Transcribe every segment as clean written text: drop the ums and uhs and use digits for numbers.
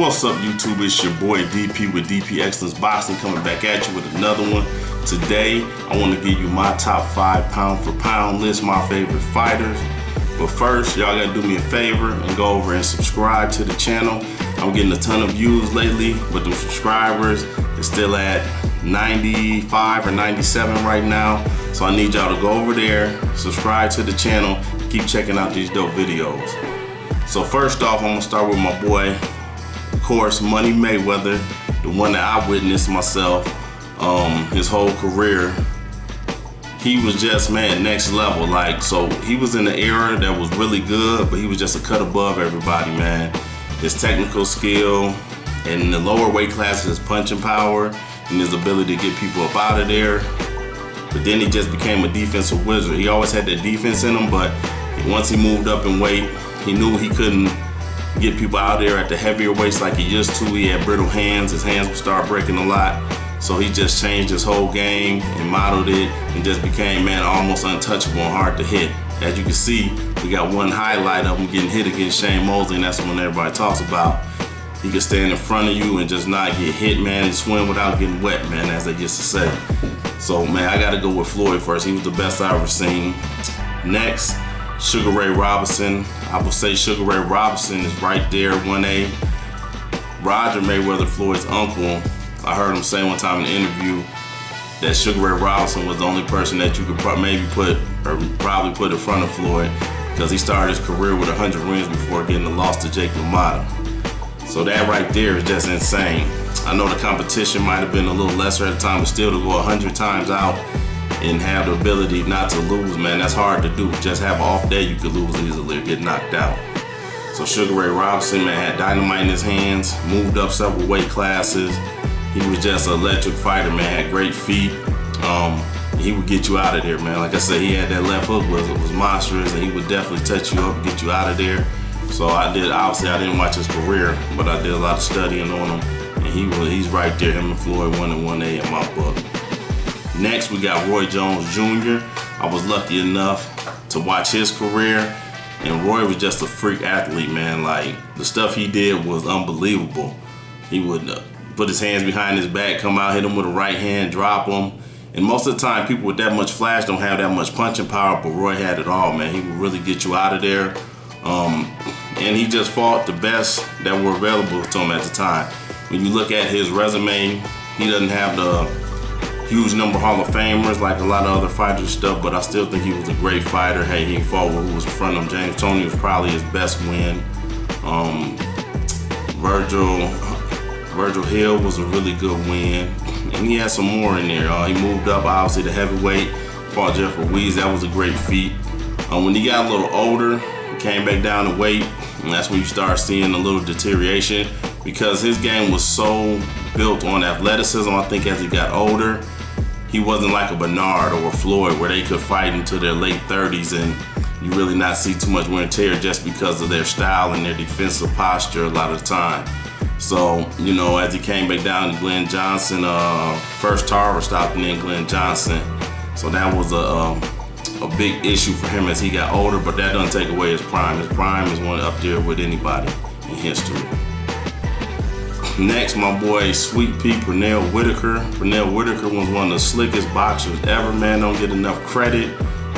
What's up, YouTube? It's your boy DP with DP Excellence Boxing coming back at you with another one. Today, I want to give you my top 5 pound for pound list, my favorite fighters. But first, y'all gotta do me a favor and go over and subscribe to the channel. I'm getting a ton of views lately, but the subscribers is still at 95 or 97 right now. So I need y'all to go over there, subscribe to the channel, keep checking out these dope videos. So first off, I'm gonna start with my boy, of course, Money Mayweather, the one that I witnessed myself, his whole career. He was just, man, next level. Like, so he was in the era that was really good, but he was just a cut above everybody, man. His technical skill and in the lower weight classes, his punching power and his ability to get people up out of there. But then he just became a defensive wizard. He always had that defense in him, but once he moved up in weight, he knew he couldn't get people out there at the heavier weights like he used to. He had brittle hands. His hands would start breaking a lot. So he just changed his whole game and modeled it and just became, man, almost untouchable and hard to hit. As you can see, we got one highlight of him getting hit against Shane Mosley, and that's the one everybody talks about. He could stand in front of you and just not get hit, man, and swim without getting wet, man, as they used to say. So, man, I got to go with Floyd first. He was the best I ever seen. Next, Sugar Ray Robinson. I would say Sugar Ray Robinson is right there, 1A. Roger Mayweather, Floyd's uncle, I heard him say one time in an interview that Sugar Ray Robinson was the only person that you could probably put in front of Floyd, because he started his career with 100 wins before getting the loss to Jake LaMotta. So that right there is just insane. I know the competition might have been a little lesser at the time, but still to go 100 times out and have the ability not to lose, man, that's hard to do. Just have an off day, you could lose easily or get knocked out. So Sugar Ray Robinson, man, had dynamite in his hands, moved up several weight classes. He was just an electric fighter, man, had great feet. He would get you out of there, man. Like I said, he had that left hook was monstrous, and he would definitely touch you up and get you out of there. So obviously I didn't watch his career, but I did a lot of studying on him. And he's right there, him and Floyd 1 and 1A in my book. Next, we got Roy Jones Jr. I was lucky enough to watch his career, and Roy was just a freak athlete, man. Like, the stuff he did was unbelievable. He would put his hands behind his back, come out, hit him with a right hand, drop him. And most of the time, people with that much flash don't have that much punching power, but Roy had it all, man. He would really get you out of there. And he just fought the best that were available to him at the time. When you look at his resume, he doesn't have the huge number of Hall of Famers like a lot of other fighters and stuff, but I still think he was a great fighter. Hey, he fought with who was in front of him. James Toney was probably his best win. Virgil Hill was a really good win. And he had some more in there. He moved up, obviously, to heavyweight, fought Jeff Ruiz. That was a great feat. When he got a little older, he came back down to weight, and that's when you start seeing a little deterioration, because his game was so built on athleticism. I think as he got older, he wasn't like a Bernard or a Floyd where they could fight into their late 30s and you really not see too much wear and tear just because of their style and their defensive posture a lot of the time. So, you know, as he came back down to Glenn Johnson, first Tarver stopped and then Glenn Johnson. So that was a big issue for him as he got older, but that doesn't take away his prime. His prime is one up there with anybody in history. Next, my boy Sweet Pea Pernell Whitaker. Pernell Whitaker was one of the slickest boxers ever, man. Don't get enough credit.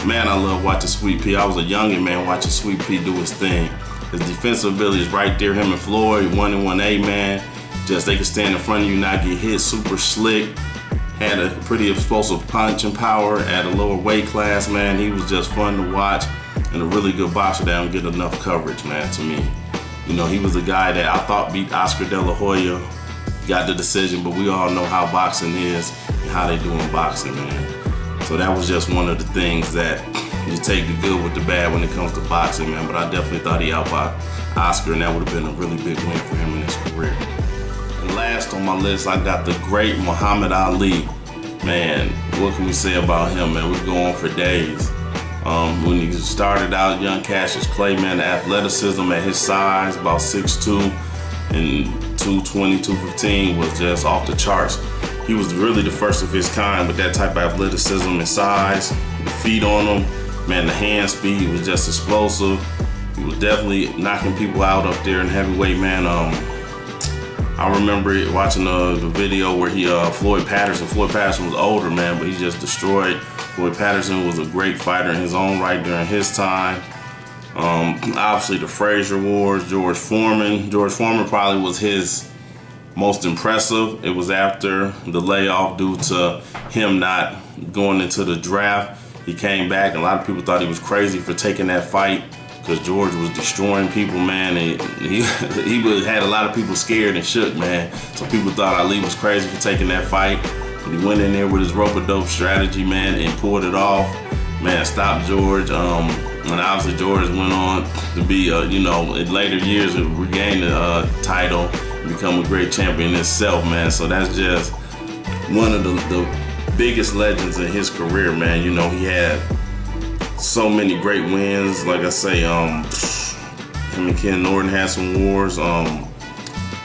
Man, I love watching Sweet Pea. I was a youngin', man, watching Sweet Pea do his thing. His defensive ability is right there. Him and Floyd, 1 and 1A, man. Just they could stand in front of you, not get hit. Super slick. Had a pretty explosive punching power at a lower weight class, man. He was just fun to watch and a really good boxer that don't get enough coverage, man, to me. You know, he was a guy that I thought beat Oscar De La Hoya, got the decision, but we all know how boxing is and how they do in boxing, man. So that was just one of the things that you take the good with the bad when it comes to boxing, man. But I definitely thought he outboxed Oscar, and that would have been a really big win for him in his career. And last on my list, I got the great Muhammad Ali. Man, what can we say about him, man? We go on for days. When he started out, young Cassius Clay, man, the athleticism at his size, about 6'2", and 220, 215, was just off the charts. He was really the first of his kind with that type of athleticism and size. The feet on him, man, the hand speed was just explosive. He was definitely knocking people out up there in heavyweight, man. I remember watching the video where Floyd Patterson was older, man, but he just destroyed. Floyd Patterson was a great fighter in his own right during his time. Obviously the Frazier Wars, George Foreman probably was his most impressive. It was after the layoff due to him not going into the draft. He came back, and a lot of people thought he was crazy for taking that fight because George was destroying people, man. And he had a lot of people scared and shook, man. So people thought Ali was crazy for taking that fight. And he went in there with his rope-a-dope strategy, man, and pulled it off. Man, stopped George. And obviously George went on to be, in later years, regain the title and become a great champion itself, man. So that's just one of the biggest legends in his career, man. He had so many great wins. Like I say, him and Ken Norton had some wars.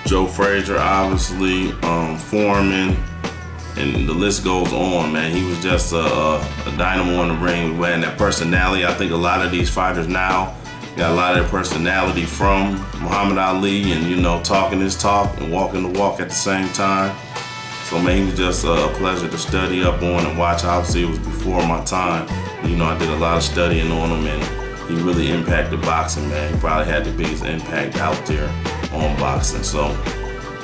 Joe Frazier, obviously, Foreman, and the list goes on, man. He was just a dynamo in the ring. And that personality, I think a lot of these fighters now got a lot of their personality from Muhammad Ali, and talking his talk and walking the walk at the same time. So, man, he was just a pleasure to study up on and watch. Obviously, it was before my time. I did a lot of studying on him, and he really impacted boxing, man. He probably had the biggest impact out there on boxing. So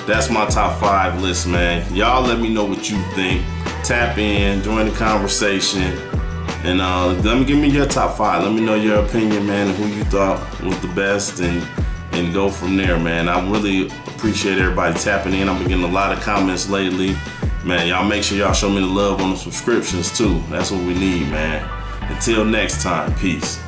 that's my top 5 list, man. Y'all let me know what you think. Tap in, join the conversation, and give me your top 5. Let me know your opinion, man, and who you thought was the best, and go from there, man. I really appreciate everybody tapping in. I've been getting a lot of comments lately. Man, y'all make sure y'all show me the love on the subscriptions too. That's what we need, man. Until next time, peace.